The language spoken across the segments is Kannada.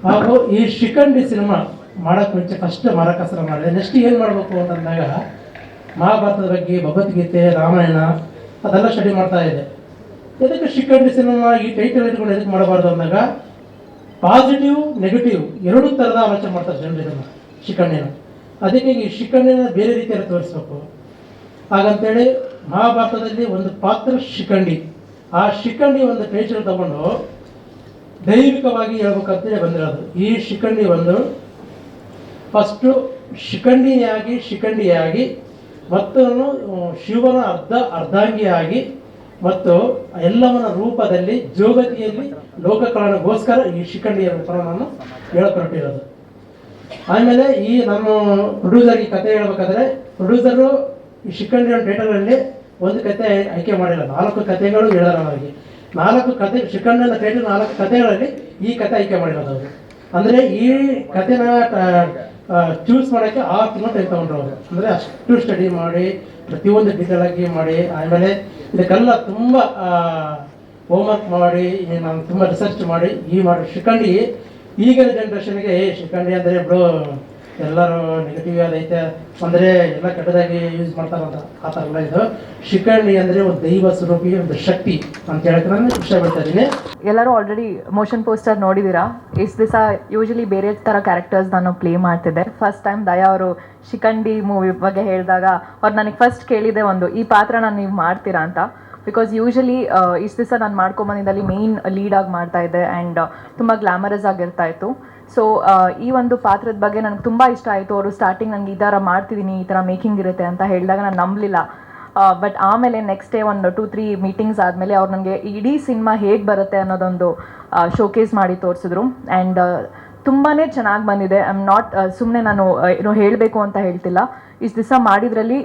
ಹಾಗೂ ಈ ಶಿಖಂಡಿ ಸಿನಿಮಾ ಮಾಡೋಕ್ಕೆ ಮುಂಚೆ ಫಸ್ಟ್ ಮಾರಕಾಸುರ ಮಾಡಿದೆ. ನೆಕ್ಸ್ಟ್ ಏನು ಮಾಡಬೇಕು ಅಂತಂದಾಗ ಮಹಾಭಾರತದ ಬಗ್ಗೆ, ಭಗವದ್ಗೀತೆ, ರಾಮಾಯಣ ಅದೆಲ್ಲ ಸ್ಟಡಿ ಮಾಡ್ತಾ ಇದೆ. ಇದಕ್ಕೆ ಶಿಖಂಡಿ ಸಿನಿಮಾ ಈ ಟೈಟಲ್ ಇಟ್ಕೊಂಡು ಎದಕ್ಕೆ ಮಾಡಬಾರ್ದು ಅಂದಾಗ ಪಾಸಿಟಿವ್ ನೆಗೆಟಿವ್ ಎರಡೂ ಥರದ ಆಲೋಚನೆ ಮಾಡ್ತಾರೆ ಜನರು ಇದನ್ನು, ಶಿಖಂಡಿನ. ಅದಕ್ಕೆ ಈ ಶಿಖಂಡಿನ ಬೇರೆ ರೀತಿಯಲ್ಲಿ ತೋರಿಸ್ಬೇಕು. ಹಾಗಂತೇಳಿ ಮಹಾಭಾರತದಲ್ಲಿ ಒಂದು ಪಾತ್ರ ಶಿಖಂಡಿ, ಆ ಶಿಖಂಡಿ ಒಂದು ಟೈಟಲ್ ತಗೊಂಡು ದೈವಿಕವಾಗಿ ಹೇಳ್ಬೇಕಂತೇಳಿ ಬಂದಿರೋದು. ಈ ಶಿಖಂಡಿ ಒಂದು ಫಸ್ಟು ಶಿಖಂಡಿಯಾಗಿ ಮತ್ತು ಶಿವನ ಅರ್ಧಾಂಗಿಯಾಗಿ ಮತ್ತು ಎಲ್ಲವನ್ನ ರೂಪದಲ್ಲಿ ಜೋಗತಿಯಲ್ಲಿ ಲೋಕ ಕಲ್ಯಾಣಗೋಸ್ಕರ ಈ ಶಿಖಂಡಿಯ ರೂಪನ ನಾನು ಹೇಳ್ಕೊಟ್ಟಿರೋದು. ಆಮೇಲೆ ಈ ನಾನು ಪ್ರೊಡ್ಯೂಸರ್ಗೆ ಕತೆ ಹೇಳ್ಬೇಕಾದ್ರೆ ಪ್ರೊಡ್ಯೂಸರು ಈ ಶಿಖಂಡಿ ಒಂದು ಟೈಟಲಲ್ಲಿ ಒಂದು ಕತೆ ಆಯ್ಕೆ ಮಾಡಿಲ್ಲ, 4 ಕತೆಗಳು ಹೇಳೋಣ ಅವರಿಗೆ. 4 ಕತೆ ಶಿಖಂಡಿ ಅನ್ನೋ ಟೈಟಲ್ 4 ಕತೆಗಳಲ್ಲಿ ಈ ಕತೆ ಆಯ್ಕೆ ಮಾಡಿರೋದು ಅವರು. ಅಂದರೆ ಈ ಕತೆನ ಚೂಸ್ ಮಾಡೋಕ್ಕೆ 6 ತಿಂಗಳು ಟೈಮ್ ತೊಗೊಂಡ್ರು ಅವರು. ಅಂದರೆ ಅಷ್ಟು ಸ್ಟಡಿ ಮಾಡಿ ಪ್ರತಿಯೊಂದು ಡೀಟೇಲ್ ಆಗಿ ಮಾಡಿ ಆಮೇಲೆ ಇದಕ್ಕೆಲ್ಲ ತುಂಬ ಹೋಮ್ವರ್ಕ್ ಮಾಡಿ ನಾನು ತುಂಬ ರಿಸರ್ಚ್ ಮಾಡಿ ಮಾಡಿ ಶಿಖಂಡಿ ಈಗಿನ ಜನ್ರೇಷನ್ಗೆ ಶಿಖಂಡಿ ಅಂದರೆ ಬಿಡು ಎಲ್ಲರೂ ನೆಗೆಟಿವ್ ಅದೈತೆ ಅಂದರೆ ಎಲ್ಲ ಕೆಟ್ಟದಾಗಿ ಯೂಸ್ ಮಾಡ್ತಾರಂತ ಆ ಥರ ಎಲ್ಲ. ಇದು ಶಿಖಂಡಿ ಅಂದರೆ ಒಂದು ದೈವ ಸ್ವರೂಪಿ, ಒಂದು ಶಕ್ತಿ ಅಂತ ಹೇಳಕ್ಕೆ ನಾನು ಇಷ್ಟಪಡ್ತಾ ಇದ್ದೀನಿ. ಎಲ್ಲರೂ ಆಲ್ರೆಡಿ ಮೋಷನ್ ಪೋಸ್ಟರ್ ನೋಡಿದ್ದೀರಾ. ಇಷ್ಟು ದಿವಸ ಯೂಶಲಿ ಬೇರೆ ಥರ ಕ್ಯಾರೆಕ್ಟರ್ಸ್ ನಾನು ಪ್ಲೇ ಮಾಡ್ತಿದ್ದೆ. ಫಸ್ಟ್ ಟೈಮ್ ದಯಾ ಅವರು ಶಿಖಂಡಿ ಮೂವಿ ಬಗ್ಗೆ ಹೇಳಿದಾಗ ಅವ್ರು ನನಗೆ ಫಸ್ಟ್ ಕೇಳಿದೆ ಒಂದು, ಈ ಪಾತ್ರನ ನೀವು ಮಾಡ್ತೀರಾ ಅಂತ. ಬಿಕಾಸ್ ಯೂಶಲಿ ಇಷ್ಟು ದಿವಸ ನಾನು ಮಾಡ್ಕೊಂಬಂದಿದ್ದಲ್ಲಿ ಮೇಯ್ನ್ ಲೀಡಾಗಿ ಮಾಡ್ತಾಯಿದ್ದೆ ಆ್ಯಂಡ್ ತುಂಬ ಗ್ಲಾಮರಸ್ ಆಗಿರ್ತಾ ಇತ್ತು. ಸೊ ಈ ಒಂದು ಪಾತ್ರದ ಬಗ್ಗೆ ನನಗೆ ತುಂಬ ಇಷ್ಟ ಆಯಿತು. ಅವರು ಸ್ಟಾರ್ಟಿಂಗ್ ನನಗೆ ಈ ಥರ ಮಾಡ್ತಿದ್ದೀನಿ, ಈ ಥರ ಮೇಕಿಂಗ್ ಇರುತ್ತೆ ಅಂತ ಹೇಳಿದಾಗ ನಾನು ನಂಬಲಿಲ್ಲ. ಬಟ್ ಆಮೇಲೆ ನೆಕ್ಸ್ಟ್ ಡೇ ಒಂದು 2-3 ಮೀಟಿಂಗ್ಸ್ ಆದಮೇಲೆ ಅವ್ರು ನನಗೆ ಇಡೀ ಸಿನಿಮಾ ಹೇಗೆ ಬರುತ್ತೆ ಅನ್ನೋದೊಂದು ಶೋಕೇಸ್ ಮಾಡಿ ತೋರಿಸಿದ್ರು. ಆ್ಯಂಡ್ ತುಂಬಾ ಚೆನ್ನಾಗಿ ಬಂದಿದೆ. ಐ ಆಮ್ ನಾಟ್ ಸುಮ್ಮನೆ ನಾನು ಏನೋ ಹೇಳಬೇಕು ಅಂತ ಹೇಳ್ತಿಲ್ಲ. ಇಷ್ಟು ದಿವಸ ಮಾಡಿದ್ರಲ್ಲಿ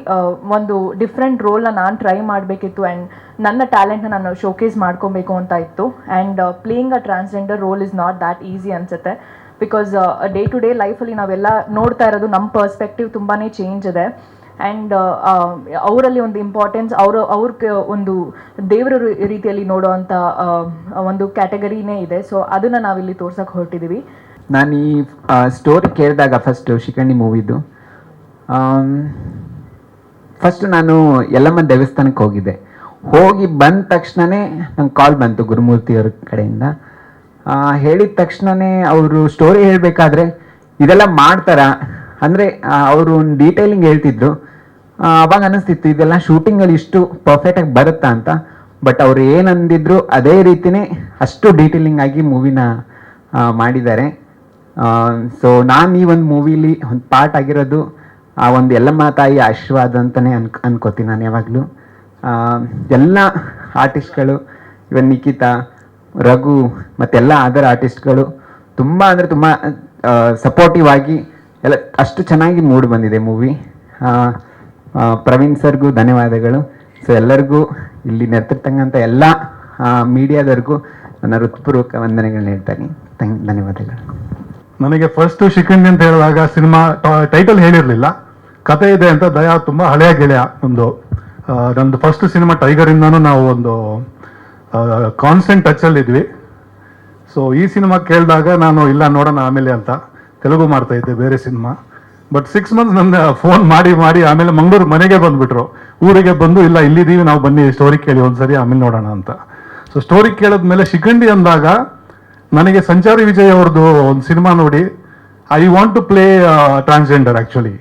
ಒಂದು ಡಿಫ್ರೆಂಟ್ ರೋಲ್ನ ನಾನು ಟ್ರೈ ಮಾಡಬೇಕಿತ್ತು ಆ್ಯಂಡ್ ನನ್ನ ಟ್ಯಾಲೆಂಟ್ನ ನಾನು ಶೋಕೇಸ್ ಮಾಡ್ಕೊಬೇಕು ಅಂತ ಇತ್ತು. And playing a transgender role is not that easy ಅನಿಸುತ್ತೆ. ಬಿಕಾಸ್ ಡೇ ಟು ಡೇ ಲೈಫಲ್ಲಿ ನಾವೆಲ್ಲ ನೋಡ್ತಾ ಇರೋದು ನಮ್ಮ ಪರ್ಸ್ಪೆಕ್ಟಿವ್ ತುಂಬಾ ಚೇಂಜ್ ಇದೆ. ಆ್ಯಂಡ್ ಅವರಲ್ಲಿ ಒಂದು ಇಂಪಾರ್ಟೆನ್ಸ್ ಅವ್ರಿಗೆ ಒಂದು ದೇವರ ರೀತಿಯಲ್ಲಿ ನೋಡೋವಂಥ ಒಂದು ಕ್ಯಾಟಗರಿನೇ ಇದೆ. ಸೊ ಅದನ್ನು ನಾವಿಲ್ಲಿ ತೋರ್ಸೋಕೆ ಹೊರಟಿದ್ದೀವಿ. ನಾನು ಈ ಸ್ಟೋರಿ ಕೇಳಿದಾಗ ಫಸ್ಟು ಶಿಖಂಡಿ ಮೂವಿದು ಫಸ್ಟು ನಾನು ಯಲ್ಲಮ್ಮ ದೇವಸ್ಥಾನಕ್ಕೆ ಹೋಗಿ ಬಂದ ತಕ್ಷಣವೇ ನಂಗೆ ಕಾಲ್ ಬಂತು ಗುರುಮೂರ್ತಿಯವ್ರ ಕಡೆಯಿಂದ. ಹೇಳಿದ ತಕ್ಷಣವೇ ಅವರು ಸ್ಟೋರಿ ಹೇಳಬೇಕಾದ್ರೆ ಇದೆಲ್ಲ ಮಾಡ್ತಾರಾ ಅಂದರೆ ಅವರು ಒಂದು ಡೀಟೇಲಿಂಗ್ ಹೇಳ್ತಿದ್ರು. ಅವಾಗ ಅನ್ನಿಸ್ತಿತ್ತು ಇದೆಲ್ಲ ಶೂಟಿಂಗಲ್ಲಿ ಇಷ್ಟು ಪರ್ಫೆಕ್ಟಾಗಿ ಬರುತ್ತಾ ಅಂತ. ಬಟ್ ಅವ್ರು ಏನಂದಿದ್ರು ಅದೇ ರೀತಿಯೇ ಅಷ್ಟು ಡೀಟೇಲಿಂಗ್ ಆಗಿ ಮೂವಿನ ಮಾಡಿದ್ದಾರೆ. ಸೊ ನಾನು ಈ ಒಂದು ಮೂವಿಲಿ ಒಂದು ಪಾರ್ಟ್ ಆಗಿರೋದು ಆ ಒಂದು ಯಲ್ಲಮ್ಮ ತಾಯಿ ಆಶೀರ್ವಾದ ಅಂತಲೇ ಅನ್ಕೋತೀನಿ ನಾನು ಯಾವಾಗಲೂ. ಎಲ್ಲ ಆರ್ಟಿಸ್ಟ್ಗಳು ಇವನ್ ನಿಖಿತಾ, ರಘು ಮತ್ತೆಲ್ಲ ಅದರ್ ಆರ್ಟಿಸ್ಟ್ಗಳು ತುಂಬ ಅಂದರೆ ತುಂಬ ಸಪೋರ್ಟಿವ್ ಆಗಿ ಎಲ್ಲ ಅಷ್ಟು ಚೆನ್ನಾಗಿ ಮೂಡಿ ಬಂದಿದೆ ಮೂವಿ. ಪ್ರವೀಣ್ ಸರ್ಗೂ ಧನ್ಯವಾದಗಳು. ಸೊ ಎಲ್ಲರಿಗೂ ಇಲ್ಲಿ ನೆರೆತಿರ್ತಕ್ಕಂಥ ಎಲ್ಲ ಮೀಡಿಯಾದವ್ರಿಗೂ ನನ್ನ ಹೃತ್ಪೂರ್ವಕ ವಂದನೆಗಳನ್ನ ಹೇಳ್ತೀನಿ. ಧನ್ಯವಾದಗಳು. ನನಗೆ ಫಸ್ಟ್ ಶಿಖಂಡಿ ಅಂತ ಹೇಳುವಾಗ ಸಿನಿಮಾ ಟೈಟಲ್ ಹೇಳಿರಲಿಲ್ಲ, ಕತೆ ಇದೆ ಅಂತ. ದಯಾ ತುಂಬ ಹಳೆಯ ಗೆಳೆಯ ನಂದು ಫಸ್ಟ್ ಸಿನಿಮಾ ಟೈಗರಿಂದನೂ ನಾವು ಒಂದು ಕಾನ್ಸ್ಟೆಂಟ್ ಟಚಲ್ಲಿ ಇದ್ವಿ. ಸೊ ಈ ಸಿನಿಮಾ ಕೇಳಿದಾಗ ನಾನು ಇಲ್ಲ ನೋಡೋಣ ಆಮೇಲೆ ಅಂತ ತೆಲುಗು ಮಾಡ್ತಾ ಇದ್ದೆ ಬೇರೆ ಸಿನಿಮಾ. ಬಟ್ 6 ಮಂತ್ಸ್ ನನ್ನ ಫೋನ್ ಮಾಡಿ ಆಮೇಲೆ ಮಂಗಳೂರು ಮನೆಗೆ ಬಂದುಬಿಟ್ರು. ಊರಿಗೆ ಬಂದು ಇಲ್ಲ ಇಲ್ಲಿದ್ದೀವಿ ನಾವು, ಬನ್ನಿ ಸ್ಟೋರಿ ಕೇಳಿ ಒಂದ್ಸರಿ ಆಮೇಲೆ ನೋಡೋಣ ಅಂತ. ಸೊ ಸ್ಟೋರಿ ಕೇಳಿದ್ಮೇಲೆ ಶಿಖಂಡಿ ಅಂದಾಗ ನನಗೆ ಸಂಚಾರಿ ವಿಜಯ್ ಅವ್ರದ್ದು ಒಂದು ಸಿನಿಮಾ ನೋಡಿ I want to play transgender. Actually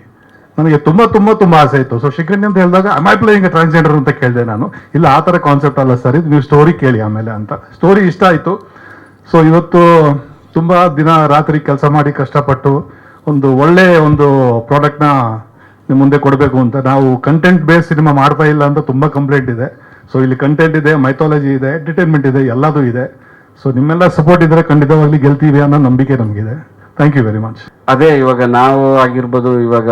ನನಗೆ ತುಂಬ ತುಂಬ ತುಂಬ ಆಸೆ ಇತ್ತು. ಸೊ ಶಿಖಂಡಿ ಅಂತ ಹೇಳಿದಾಗ ಐ ಮೈ ಪ್ಲೇಯಿಂಗ್ ಟ್ರಾನ್ಸ್ಜೆಂಡರ್ ಅಂತ ಕೇಳಿದೆ ನಾನು. ಇಲ್ಲ ಆ ಥರ ಕಾನ್ಸೆಪ್ಟ್ ಅಲ್ಲ ಸರ್, ಇದು ನೀವು ಸ್ಟೋರಿ ಕೇಳಿ ಆಮೇಲೆ ಅಂತ. ಸ್ಟೋರಿ ಇಷ್ಟ ಆಯಿತು. ಸೊ ಇವತ್ತು ತುಂಬ ದಿನ ರಾತ್ರಿ ಕೆಲಸ ಮಾಡಿ ಕಷ್ಟಪಟ್ಟು ಒಂದು ಒಳ್ಳೆ ಒಂದು ಪ್ರಾಡಕ್ಟ್ನ ನಿಮ್ಮ ಮುಂದೆ ಕೊಡಬೇಕು ಅಂತ ನಾವು ಕಂಟೆಂಟ್ ಬೇಸ್ ಸಿನಿಮಾ ಮಾಡ್ತಾ ಇಲ್ಲ ಅಂತ ತುಂಬ ಕಂಪ್ಲೇಂಟ್ ಇದೆ. ಸೊ ಇಲ್ಲಿ ಕಂಟೆಂಟ್ ಇದೆ, ಮೈಥಾಲಜಿ ಇದೆ, ಎಂಟರ್ಟೈನ್ಮೆಂಟ್ ಇದೆ, ಎಲ್ಲದೂ ಇದೆ. ಸೊ ನಿಮ್ಮೆಲ್ಲ ಸಪೋರ್ಟ್ ಇದ್ದರೆ ಖಂಡಿತವಾಗ್ಲಿ ಗೆಲ್ತೀವಿ ಅನ್ನೋ ನಂಬಿಕೆ ನಮಗಿದೆ. Thank you very much. ಅದೇ ಇವಾಗ ನಾವು ಆಗಿರ್ಬೋದು, ಇವಾಗ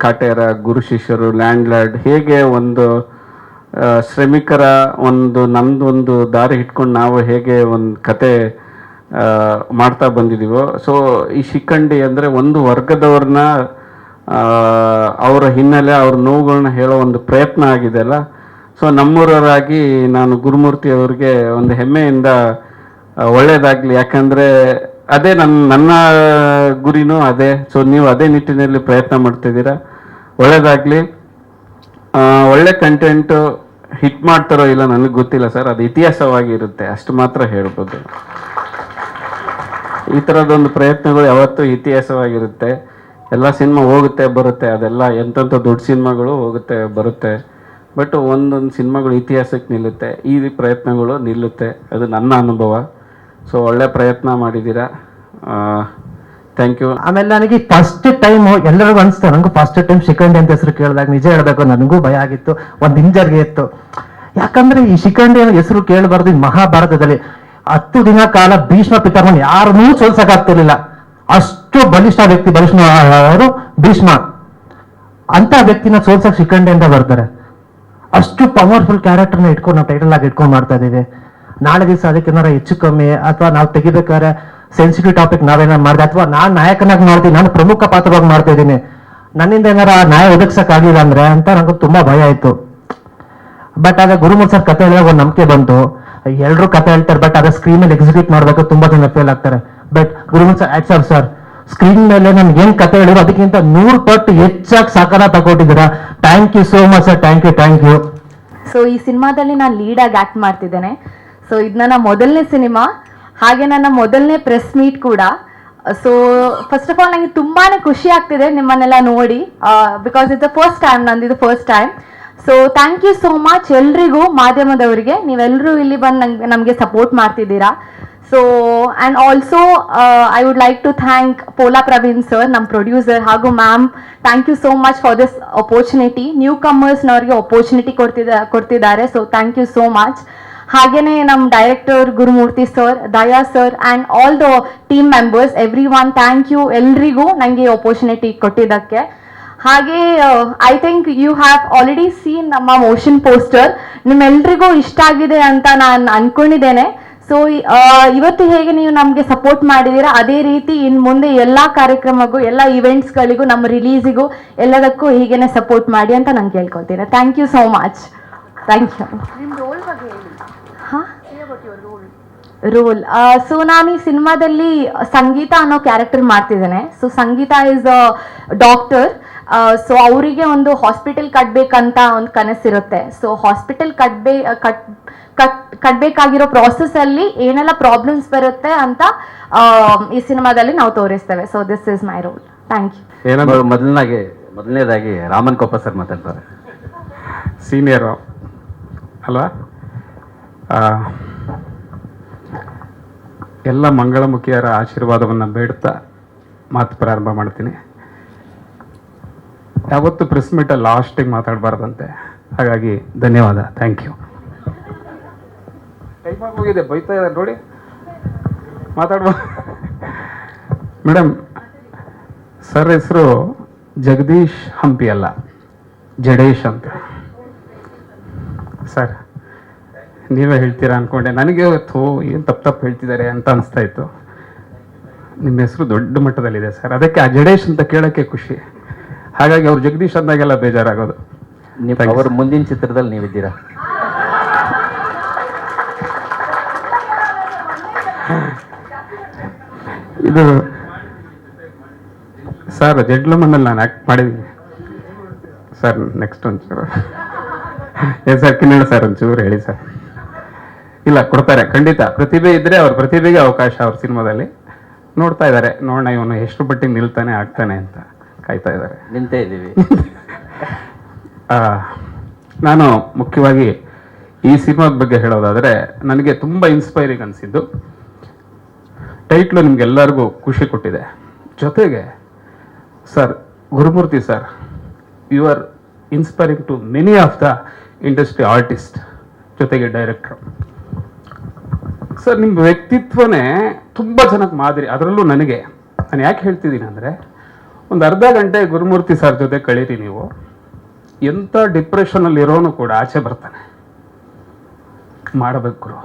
ಕಾಟೇರ, ಗುರು ಶಿಷ್ಯರು, ಲ್ಯಾಂಡ್ ಲಾರ್ಡ್, ಹೇಗೆ ಒಂದು ಶ್ರಮಿಕರ ನಮ್ದೊಂದು ದಾರಿ ಇಟ್ಕೊಂಡು ನಾವು ಹೇಗೆ ಒಂದು ಕತೆ ಮಾಡ್ತಾ ಬಂದಿದ್ದೀವೋ. ಸೊ ಈ ಶಿಖಂಡಿ ಅಂದರೆ ಒಂದು ವರ್ಗದವ್ರನ್ನ ಅವರ ಹಿನ್ನೆಲೆ, ಅವ್ರ ನೋವುಗಳನ್ನ ಹೇಳೋ ಒಂದು ಪ್ರಯತ್ನ ಆಗಿದೆ ಅಲ್ಲ. ಸೊ ನಮ್ಮೂರವರಾಗಿ ನಾನು ಗುರುಮೂರ್ತಿ ಅವ್ರಿಗೆ ಒಂದು ಹೆಮ್ಮೆಯಿಂದ ಒಳ್ಳೆಯದಾಗಲಿ. ಯಾಕಂದರೆ ಅದೇ ನನ್ನ ಗುರಿನೂ ಅದೇ. ಸೊ ನೀವು ಅದೇ ನಿಟ್ಟಿನಲ್ಲಿ ಪ್ರಯತ್ನ ಮಾಡ್ತಿದ್ದೀರಾ, ಒಳ್ಳೇದಾಗ್ಲಿ. ಒಳ್ಳೆ ಕಂಟೆಂಟ್ ಹಿಟ್ ಮಾಡ್ತಾರೋ ಇಲ್ಲ ನನಗೆ ಗೊತ್ತಿಲ್ಲ ಸರ್, ಅದು ಇತಿಹಾಸವಾಗಿರುತ್ತೆ ಅಷ್ಟು ಮಾತ್ರ ಹೇಳ್ಬೋದು. ಈ ಥರದೊಂದು ಪ್ರಯತ್ನಗಳು ಯಾವತ್ತೂ ಇತಿಹಾಸವಾಗಿರುತ್ತೆ. ಎಲ್ಲ ಸಿನಿಮಾ ಹೋಗುತ್ತೆ ಬರುತ್ತೆ, ಅದೆಲ್ಲ ಎಂತೆಂಥ ದೊಡ್ಡ ಸಿನಿಮಾಗಳು ಹೋಗುತ್ತೆ ಬರುತ್ತೆ, ಬಟ್ ಒಂದೊಂದು ಸಿನಿಮಾಗಳು ಇತಿಹಾಸಕ್ಕೆ ನಿಲ್ಲುತ್ತೆ, ಈ ಪ್ರಯತ್ನಗಳು ನಿಲ್ಲುತ್ತೆ. ಅದು ನನ್ನ ಅನುಭವ. ಸೊ ಒಳ್ಳೆ ಪ್ರಯತ್ನ ಮಾಡಿದ್ದೀರಾ, ಥ್ಯಾಂಕ್ ಯು. ಆಮೇಲೆ ನನಗೆ ಫಸ್ಟ್ ಟೈಮ್ ಎಲ್ಲರಿಗೂ ಅನಿಸ್ತು, ನನಗೂ ಫಸ್ಟ್ ಟೈಮ್ ಶಿಖಂಡಿ ಅಂತ ಹೆಸರು ಕೇಳಿದಾಗ ನಿಜ ಹೇಳ್ಬೇಕು ನನಗೂ ಭಯ ಆಗಿತ್ತು, ಒಂದು ಹಿಂಜರ್ಗೆ ಇತ್ತು. ಯಾಕಂದ್ರೆ ಈ ಶಿಖಂಡಿ ಅನ್ನೋ ಹೆಸರು ಕೇಳಬಾರ್ದು. ಮಹಾಭಾರತದಲ್ಲಿ 10 ದಿನ ಕಾಲ ಭೀಷ್ಮ ಪಿತಾಮಹನ ಯಾರನ್ನೂ ಸೋಲ್ಸಕ್ಕಾಗ್ತಿರ್ಲಿಲ್ಲ, ಅಷ್ಟು ಬಲಿಷ್ಠ ವ್ಯಕ್ತಿ ಅವರು ಭೀಷ್ಮ. ಅಂತ ವ್ಯಕ್ತಿನ ಸೋಲ್ಸಕ್ ಶಿಖಂಡಿ ಅಂತ ಬರ್ತಾರೆ. ಅಷ್ಟು ಪವರ್ಫುಲ್ ಕ್ಯಾರೆಕ್ಟರ್ನ ಇಟ್ಕೊಂಡು ನಾವು ಟೈಟಲ್ ಆಗಿ ಇಟ್ಕೊಂಡು ಮಾಡ್ತಾ ಇದೀವಿ. ನಾಳೆ ದಿವಸ ಅದಕ್ಕೇನಾರ ಹೆಚ್ಚು ಕಮ್ಮಿ ಅಥವಾ ನಾವು ತೆಗಿಬೇಕಾದ್ರೆ ಸೆನ್ಸಿಟಿವ್ ಟಾಪಿಕ್ ನಾವೇನಾರು ಮಾಡಿದೆ, ಅಥವಾ ನಾನು ನಾಯಕನಾಗಿ ಮಾಡ್ತೀನಿ, ನಾನು ಪ್ರಮುಖ ಪಾತ್ರವಾಗಿ ಮಾಡ್ತಾ ಇದ್ದೀನಿ, ನನ್ನಿಂದ ಏನಾರ ನ್ಯಾಯ ಒದಗಿಸಕ್ ಆಗಿಲ್ಲ ಅಂದ್ರೆ ಅಂತ ನಂಗೆ ತುಂಬಾ ಭಯ ಆಯ್ತು. ಬಟ್ ಆಗ ಗುರುಮೂರ್ತಿ ಸರ್ ಕತೆ ಹೇಳಿದಾಗ ಒಂದು ನಂಬಿಕೆ ಬಂತು. ಎಲ್ಲರೂ ಕತೆ ಹೇಳ್ತಾರೆ, ಬಟ್ ಅದ ಸ್ಕ್ರೀನ್ ಮೇಲೆ ಎಕ್ಸಿಕ್ಯೂಟ್ ಮಾಡ್ಬೇಕು ತುಂಬಾ ಜನ ಫೇಲ್ ಆಗ್ತಾರೆ. But Gurumurthy sir actual sir screen ಮೇಲೆ ನಮ್ಗೆ ಏನ್ ಕತೆ ಹೇಳಿದ್ರು ಅದಕ್ಕಿಂತ 100 ಪಟ್ಟು ಹೆಚ್ಚಾಗಿ ಸಾಕಾರ ತಗೊಟ್ಟಿದ್ದೀರಾ. Thank you so much sir, thank you thank you. So ಈ ಸಿನಿಮಾದಲ್ಲಿ ನಾನು ಲೀಡಾಗಿ ಆ್ಯಕ್ಟ್ ಮಾಡ್ತಿದ್ದೇನೆ. ಸೊ ಇದು ನನ್ನ ಮೊದಲನೇ ಸಿನಿಮಾ, ಹಾಗೆ ನನ್ನ ಮೊದಲನೇ ಪ್ರೆಸ್ ಮೀಟ್ ಕೂಡ. ಸೊ ಫಸ್ಟ್ ಆಫ್ ಆಲ್ ನನಗೆ ತುಂಬಾ ಖುಷಿ ಆಗ್ತಿದೆ ನಿಮ್ಮನ್ನೆಲ್ಲ ನೋಡಿ, because it's the first time, ನಂದಿದು first time. So thank you so much ಎಲ್ರಿಗೂ, ಮಾಧ್ಯಮದವರಿಗೆ. ನೀವೆಲ್ಲರೂ ಇಲ್ಲಿ ಬಂದು ನಮಗೆ ಸಪೋರ್ಟ್ ಮಾಡ್ತಿದ್ದೀರಾ. So and also I would like to thank Pola Praveen sir, ನಮ್ಮ ಪ್ರೊಡ್ಯೂಸರ್, ಹಾಗೂ ma'am. Thank you so much for this opportunity. New ಕಮರ್ಸ್ನವ್ರಿಗೆ ಅಪೋರ್ಚುನಿಟಿ ಕೊಡ್ತಿದ್ದಾರೆ. So thank you so much. ಹಾಗೇನೆ ನಮ್ಮ director Gurumurthy sir, Daya sir and all the team members, everyone, thank you ಎಲ್ರಿಗೂ ನನಗೆ ಅಪೋರ್ಚುನಿಟಿ ಕೊಟ್ಟಿದ್ದಕ್ಕೆ. ಹಾಗೆ I think you have already seen ನಮ್ಮ ಮೋಷನ್ ಪೋಸ್ಟರ್. ನಿಮ್ಮೆಲ್ರಿಗೂ ಇಷ್ಟ ಆಗಿದೆ ಅಂತ ನಾನು ಅನ್ಕೊಂಡಿದ್ದೇನೆ. ಸೊ ಇವತ್ತು ಹೇಗೆ ನೀವು ನಮಗೆ ಸಪೋರ್ಟ್ ಮಾಡಿದ್ದೀರಾ, ಅದೇ ರೀತಿ ಇನ್ನು ಮುಂದೆ ಎಲ್ಲ ಕಾರ್ಯಕ್ರಮಕ್ಕೂ, ಎಲ್ಲ ಇವೆಂಟ್ಸ್ಗಳಿಗೂ, ನಮ್ಮ ರಿಲೀಸಿಗೂ ಎಲ್ಲದಕ್ಕೂ ಹೀಗೇನೆ ಸಪೋರ್ಟ್ ಮಾಡಿ ಅಂತ ನಾನು ಕೇಳ್ಕೊಳ್ತೀನಿ. Thank you so much. Thank you. Role so ನಾನು ಈ ಸಿನಿಮಾದಲ್ಲಿ ಸಂಗೀತ ಅನ್ನೋ ಕ್ಯಾರೆಕ್ಟರ್ ಮಾಡ್ತಿದ್ದೇನೆ. So Sangeetha is a doctor. So ಅವರಿಗೆ ಒಂದು ಹಾಸ್ಪಿಟಲ್ ಕಟ್ಟಬೇಕಂತ ಒಂದು ಕನಸಿರುತ್ತೆ. ಸೊ ಹಾಸ್ಪಿಟಲ್ ಕಟ್ಟಬೇಕಾಗಿರೋ ಪ್ರಾಸೆಸ್ಸಲ್ಲಿ ಏನೆಲ್ಲ ಪ್ರಾಬ್ಲಮ್ಸ್ ಬರುತ್ತೆ ಅಂತ ಈ ಸಿನಿಮಾದಲ್ಲಿ ನಾವು ತೋರಿಸ್ತೇವೆ. So this is my role. Thank you. ಮೊದಲನೇದಾಗಿ ರಾಮನ್ ಕೊಪ್ಪ ಸರ್ ಮಾತಾಡ್ತಾರೆ. ಸೀನಿಯರು ಅಲ್ವಾ, ಎಲ್ಲ ಮಂಗಳಮುಖಿಯರ ಆಶೀರ್ವಾದವನ್ನು ಬೇಡ್ತಾ ಮಾತು ಪ್ರಾರಂಭ ಮಾಡ್ತೀನಿ. ಯಾವತ್ತು ಪ್ರೆಸ್ ಮೀಟಲ್ಲಿ ಲಾಸ್ಟಿಗೆ ಮಾತಾಡಬಾರ್ದಂತೆ, ಹಾಗಾಗಿ ಧನ್ಯವಾದ. Thank you. ಟೈಮ್ ಆಗೋಗಿದೆ, ಬೈತಾ ಇದ್ದಾರೆ ನೋಡಿ, ಮಾತಾಡ್ಬೋದು. ಮೇಡಮ್, ಸರ್ ಹೆಸರು ಜಗದೀಶ್ ಹಂಪಿ ಅಲ್ಲ, ಜಡೇಶ್ ಅಂತ. ಸರ್ ನೀವೇ ಹೇಳ್ತೀರಾ ಅಂದ್ಕೊಂಡೆ, ನನಗೆ ಏನು ತಪ್ಪು ಹೇಳ್ತಿದ್ದಾರೆ ಅಂತ ಅನಿಸ್ತಾ ಇತ್ತು. ನಿಮ್ಮ ಹೆಸರು ದೊಡ್ಡ ಮಟ್ಟದಲ್ಲಿದೆ ಸರ್, ಅದಕ್ಕೆ ಆ ಜಡೇಶ್ ಅಂತ ಕೇಳೋಕ್ಕೆ ಖುಷಿ. ಹಾಗಾಗಿ ಅವ್ರು ಜಗದೀಶ್ ಅಂದಾಗೆಲ್ಲ ಬೇಜಾರಾಗೋದು. ಅವರ ಮುಂದಿನ ಚಿತ್ರದಲ್ಲಿ ನೀವಿದ್ದೀರಾ. ಇದು ಸರ್ ಜಡ್ಲಮಣ್ಣಲ್ಲಿ ನಾನು ಆ್ಯಕ್ಟ್ ಮಾಡಿದ್ದೀನಿ ಸರ್. ನೆಕ್ಸ್ಟ್ ಒಂಚೂರು ಸರ್ ಕಿನ್ನಡ ಸರ್ ಒಂಚೂರು ಹೇಳಿ ಸರ್. ಇಲ್ಲ, ಕೊಡ್ತಾರೆ ಖಂಡಿತ. ಪ್ರತಿಭೆ ಇದ್ದರೆ ಅವ್ರ ಪ್ರತಿಭೆಗೆ ಅವಕಾಶ ಅವ್ರ ಸಿನಿಮಾದಲ್ಲಿ. ನೋಡ್ತಾ ಇದ್ದಾರೆ, ನೋಡೋಣ ಇವನು ಎಷ್ಟು ಮಟ್ಟಿಗೆ ನಿಲ್ತಾನೆ ಆಗ್ತಾನೆ ಅಂತ ಕಾಯ್ತಾ ಇದ್ದಾರೆ. ನಿಂತೇ ಇದ್ದೀವಿ. ನಾನು ಮುಖ್ಯವಾಗಿ ಈ ಸಿನಿಮಾದ ಬಗ್ಗೆ ಹೇಳೋದಾದರೆ, ನನಗೆ ತುಂಬ ಇನ್ಸ್ಪೈರಿಂಗ್ ಅನಿಸಿದ್ದು ಟೈಟ್ಲು ನಿಮ್ಗೆಲ್ಲರಿಗೂ ಖುಷಿ ಕೊಟ್ಟಿದೆ. ಜೊತೆಗೆ sir Gurumurthy sir, you are inspiring to many of the industry artist, ಜೊತೆಗೆ ಡೈರೆಕ್ಟ್ರು. ಸರ್ ನಿಮ್ಮ ವ್ಯಕ್ತಿತ್ವನೇ ತುಂಬ ಜನಕ್ಕೆ ಮಾದರಿ, ಅದರಲ್ಲೂ ನನಗೆ. ನಾನು ಯಾಕೆ ಹೇಳ್ತಿದ್ದೀನಿ ಅಂದರೆ, ಒಂದು ಅರ್ಧ ಗಂಟೆ ಗುರುಮೂರ್ತಿ ಸರ್ ಜೊತೆ ಕಳೀರಿ ನೀವು, ಎಂಥ ಡಿಪ್ರೆಷನಲ್ಲಿರೋನು ಕೂಡ ಆಚೆ ಬರ್ತಾನೆ. ಮಾಡಬೇಕು ಗುರು,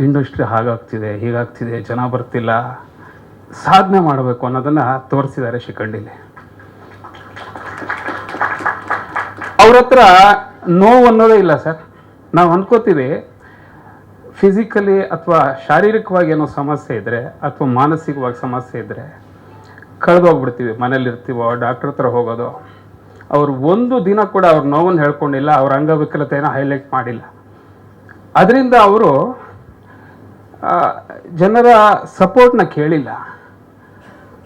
ಇಂಡಸ್ಟ್ರಿ ಹಾಗಾಗ್ತಿದೆ, ಹೀಗಾಗ್ತಿದೆ, ಜನ ಬರ್ತಿಲ್ಲ, ಸಾಧನೆ ಮಾಡಬೇಕು ಅನ್ನೋದನ್ನು ತೋರಿಸಿದ್ದಾರೆ ಶಿಖಂಡಿಲಿ. ಅವ್ರ ಹತ್ರ ನೋವು ಅನ್ನೋದೇ ಇಲ್ಲ ಸರ್. ನಾವು ಅನ್ಕೋತೀವಿ ಫಿಸಿಕಲಿ ಅಥವಾ ಶಾರೀರಿಕವಾಗಿ ಏನೋ ಸಮಸ್ಯೆ ಇದ್ದರೆ ಅಥವಾ ಮಾನಸಿಕವಾಗಿ ಸಮಸ್ಯೆ ಇದ್ದರೆ ಕಳೆದೋಗ್ಬಿಡ್ತೀವಿ. ಮನೇಲಿರ್ತೀವೋ ಡಾಕ್ಟ್ರ್ ಹತ್ರ ಹೋಗೋದು. ಅವರು ಒಂದು ದಿನ ಕೂಡ ಅವ್ರ ನೋವನ್ನು ಹೇಳ್ಕೊಂಡಿಲ್ಲ, ಅವ್ರ ಅಂಗವಿಕಲತೆಯನ್ನು ಹೈಲೈಟ್ ಮಾಡಿಲ್ಲ. ಅದರಿಂದ ಅವರು ಜನರ ಸಪೋರ್ಟ್ನ ಕೇಳಿಲ್ಲ.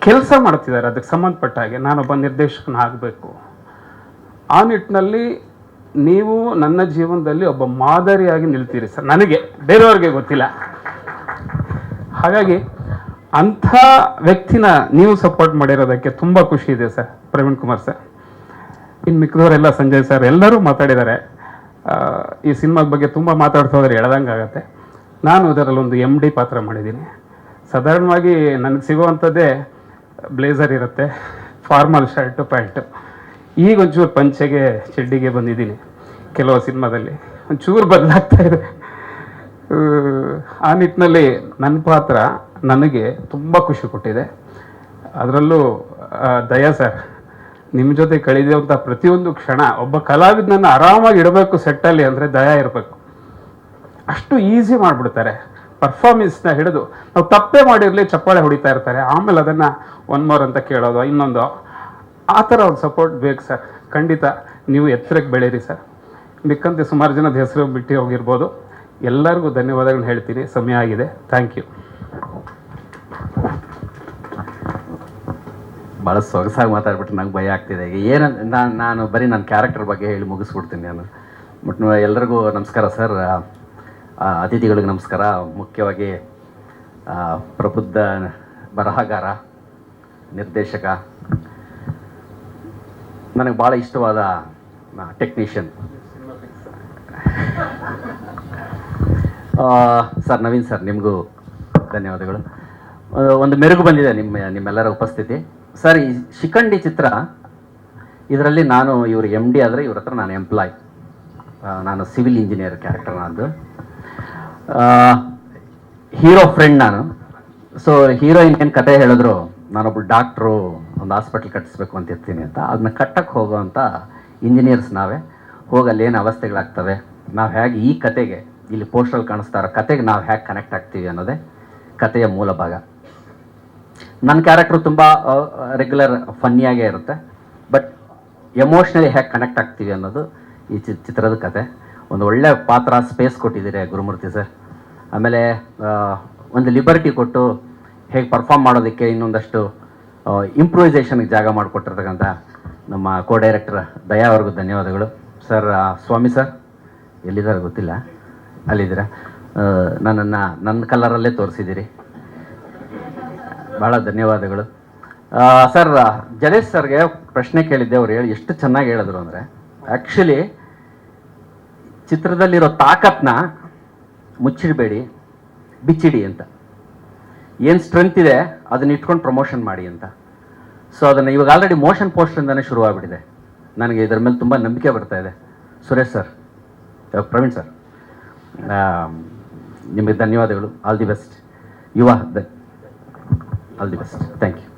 ಕೆಲಸ ಮಾಡ್ತಿದ್ದಾರೆ ಅದಕ್ಕೆ ಸಂಬಂಧಪಟ್ಟ ಹಾಗೆ. ನಾನೊಬ್ಬ ನಿರ್ದೇಶಕನಾಗಬೇಕು. ಆ ನಿಟ್ಟಿನಲ್ಲಿ ನೀವು ನನ್ನ ಜೀವನದಲ್ಲಿ ಒಬ್ಬ ಮಾದರಿಯಾಗಿ ನಿಲ್ತೀರಿ ಸರ್. ನನಗೆ, ಬೇರೆಯವ್ರಿಗೆ ಗೊತ್ತಿಲ್ಲ. ಹಾಗಾಗಿ ಅಂಥ ವ್ಯಕ್ತಿನ ನೀವು ಸಪೋರ್ಟ್ ಮಾಡಿರೋದಕ್ಕೆ ತುಂಬ ಖುಷಿ ಇದೆ ಸರ್. ಪ್ರವೀಣ್ ಕುಮಾರ್ ಸರ್, ಇನ್ನು ಮಿಕ್ಕಿದವರೆಲ್ಲ, ಸಂಜಯ್ ಸರ್ ಎಲ್ಲರೂ ಮಾತಾಡಿದ್ದಾರೆ. ಈ ಸಿನಿಮಾದ ಬಗ್ಗೆ ತುಂಬ ಮಾತಾಡ್ತಾ ಹೋದರೆ ಎಳ್ದಂಗೆ ಆಗುತ್ತೆ. ನಾನು ಇದರಲ್ಲೊಂದು MD ಪಾತ್ರ ಮಾಡಿದ್ದೀನಿ. ಸಾಧಾರಣವಾಗಿ ನನಗೆ ಸಿಗುವಂಥದ್ದೇ ಬ್ಲೇಸರ್ ಇರುತ್ತೆ, ಫಾರ್ಮಲ್ ಶರ್ಟು ಪ್ಯಾಂಟು. ಈಗ ಒಂಚೂರು ಪಂಚೆಗೆ ಚಡ್ಡಿಗೆ ಬಂದಿದ್ದೀನಿ. ಕೆಲವು ಸಿನಿಮಾದಲ್ಲಿ ಒಂಚೂರು ಬದಲಾಗ್ತಾ ಇದೆ. ಆ ನಿಟ್ಟಿನಲ್ಲಿ ನನ್ನ ಪಾತ್ರ ನನಗೆ ತುಂಬ ಖುಷಿ ಕೊಟ್ಟಿದೆ. ಅದರಲ್ಲೂ ದಯಾ ಸರ್, ನಿಮ್ಮ ಜೊತೆ ಕಳೆಯುವಂಥ ಪ್ರತಿಯೊಂದು ಕ್ಷಣ, ಒಬ್ಬ ಕಲಾವಿದನನ್ನು ಆರಾಮಾಗಿ ಇಡಬೇಕು ಸೆಟ್ಟಲ್ಲಿ ಅಂದರೆ ದಯಾ ಇರಬೇಕು. ಅಷ್ಟು ಈಸಿ ಮಾಡಿಬಿಡ್ತಾರೆ. ಪರ್ಫಾರ್ಮೆನ್ಸ್ನ ಹಿಡಿದು ನಾವು ತಪ್ಪೇ ಮಾಡಿರಲಿ ಚಪ್ಪಾಳೆ ಹೊಡಿತಾ ಇರ್ತಾರೆ, ಆಮೇಲೆ ಅದನ್ನು ಒನ್ ಮೋರ್ ಅಂತ ಕೇಳೋದು, ಇನ್ನೊಂದು, ಆ ಥರ ಒಂದು ಸಪೋರ್ಟ್ ಬೇಕು ಸರ್. ಖಂಡಿತ ನೀವು ಎತ್ತರಕ್ಕೆ ಬೆಳೀರಿ ಸರ್. ಮಿಕ್ಕಂತೆ ಸುಮಾರು ಜನದ ಹೆಸರು ಬಿಟ್ಟು ಹೋಗಿರ್ಬೋದು. ಎಲ್ಲರಿಗೂ ಧನ್ಯವಾದಗಳನ್ನ ಹೇಳ್ತೀನಿ. ಸಮಯ ಆಗಿದೆ. Thank you. ಭಾಳ ಸೊಗಸಾಗಿ ಮಾತಾಡ್ಬಿಟ್ಟು ನಂಗೆ ಭಯ ಆಗ್ತಿದೆ. ಈಗ ಏನು ನಾನು ಬರೀ ನನ್ನ ಕ್ಯಾರೆಕ್ಟರ್ ಬಗ್ಗೆ ಹೇಳಿ ಮುಗಿಸ್ಬಿಡ್ತೀನಿ ನಾನು. ಬಟ್ ಎಲ್ಲರಿಗೂ ನಮಸ್ಕಾರ ಸರ್. ಅತಿಥಿಗಳಿಗೆ ನಮಸ್ಕಾರ. ಮುಖ್ಯವಾಗಿ ಪ್ರಬುದ್ಧ ಬರಹಗಾರ, ನಿರ್ದೇಶಕ, ನನಗೆ ಭಾಳ ಇಷ್ಟವಾದ ಟೆಕ್ನಿಷಿಯನ್ ಸರ್ ನವೀನ್ ಸರ್, ನಿಮಗೂ ಧನ್ಯವಾದಗಳು. ಒಂದು ಮೆರುಗು ಬಂದಿದೆ ನಿಮ್ಮೆಲ್ಲರ ಉಪಸ್ಥಿತಿ ಸರ್. ಈ ಶಿಖಂಡಿ ಚಿತ್ರ, ಇದರಲ್ಲಿ ನಾನು ಇವರು MD ಆದರೆ ಇವ್ರ ಹತ್ರ ನಾನು ಎಂಪ್ಲಾಯ್. ನಾನು ಸಿವಿಲ್ ಇಂಜಿನಿಯರ್ ಕ್ಯಾರೆಕ್ಟರ್ ನಂದು. ಹೀರೋ ಫ್ರೆಂಡ್ ನಾನು. ಸೊ ಹೀರೋಯಿನ್ ಏನು ಕತೆ ಹೇಳಿದ್ರು, ನಾನೊಬ್ಬ ಡಾಕ್ಟ್ರು, ಒಂದು ಹಾಸ್ಪಿಟ್ಲ್ ಕಟ್ಟಿಸ್ಬೇಕು ಅಂತ ಇರ್ತೀನಿ ಅಂತ. ಅದನ್ನ ಕಟ್ಟಕ್ಕೆ ಹೋಗೋವಂಥ ಇಂಜಿನಿಯರ್ಸ್ ನಾವೇ. ಹೋಗಿ ಅಲ್ಲೇನು ಅವಸ್ಥೆಗಳಾಗ್ತವೆ, ನಾವು ಹೇಗೆ ಈ ಕತೆಗೆ, ಇಲ್ಲಿ ಪೋಸ್ಟಲ್ಲಿ ಕಾಣಿಸ್ತಾ ಇರೋ ಕತೆಗೆ ನಾವು ಹೇಗೆ ಕನೆಕ್ಟ್ ಆಗ್ತೀವಿ ಅನ್ನೋದೇ ಕತೆಯ ಮೂಲ ಭಾಗ. ನನ್ನ ಕ್ಯಾರೆಕ್ಟ್ರು ತುಂಬ ರೆಗ್ಯುಲರ್ ಫನ್ನಿಯಾಗೇ ಇರುತ್ತೆ. ಬಟ್ ಎಮೋಷ್ನಲಿ ಹೇಗೆ ಕನೆಕ್ಟ್ ಆಗ್ತೀವಿ ಅನ್ನೋದು ಈ ಚಿತ್ರದ ಕತೆ. ಒಂದು ಒಳ್ಳೆಯ ಪಾತ್ರ, ಸ್ಪೇಸ್ ಕೊಟ್ಟಿದ್ದೀರಿ ಗುರುಮೂರ್ತಿ ಸರ್. ಆಮೇಲೆ ಒಂದು ಲಿಬರ್ಟಿ ಕೊಟ್ಟು ಹೇಗೆ ಪರ್ಫಾರ್ಮ್ ಮಾಡೋದಕ್ಕೆ ಇನ್ನೊಂದಷ್ಟು ಇಂಪ್ರೂವೈಸೇಷನ್ಗೆ ಜಾಗ ಮಾಡಿಕೊಟ್ಟಿರ್ತಕ್ಕಂಥ ನಮ್ಮ ಡೈರೆಕ್ಟರ್ ದಯಾ ಅವ್ರಿಗೂ ಧನ್ಯವಾದಗಳು ಸರ್. ಸ್ವಾಮಿ ಸರ್ ಎಲ್ಲಿದ್ದಾರೆ ಗೊತ್ತಿಲ್ಲ, ಅಲ್ಲಿದ್ದೀರ. ನನ್ನನ್ನು ನನ್ನ ಕಲರಲ್ಲೇ ತೋರಿಸಿದ್ದೀರಿ, ಭಾಳ ಧನ್ಯವಾದಗಳು ಸರ್. ಜಲೇಶ್ ಸರ್ಗೆ ಪ್ರಶ್ನೆ ಕೇಳಿದ್ದೆ, ಅವ್ರು ಎಷ್ಟು ಚೆನ್ನಾಗಿ ಹೇಳಿದ್ರು ಅಂದರೆ, ಆ್ಯಕ್ಚುಲಿ ಚಿತ್ರದಲ್ಲಿರೋ ತಾಕತ್ನ ಮುಚ್ಚಿಡಬೇಡಿ, ಬಿಚ್ಚಿಡಿ ಅಂತ. ಏನು ಸ್ಟ್ರೆಂತ್ ಇದೆ ಅದನ್ನ ಇಟ್ಕೊಂಡು ಪ್ರಮೋಷನ್ ಮಾಡಿ ಅಂತ. ಸೊ ಅದನ್ನು ಇವಾಗ ಆಲ್ರೆಡಿ ಮೋಷನ್ ಪೋಸ್ಟ್ರಿಂದನೇ ಶುರುವಾಗ್ಬಿಟ್ಟಿದೆ. ನನಗೆ ಇದರ ಮೇಲೆ ತುಂಬ ನಂಬಿಕೆ ಬರ್ತಾ ಇದೆ. ಸುರೇಶ್ ಸರ್, ಪ್ರವೀಣ್ ಸರ್, ನಿಮಗೆ ಧನ್ಯವಾದಗಳು. All the best Yuva, all the best. Thank you.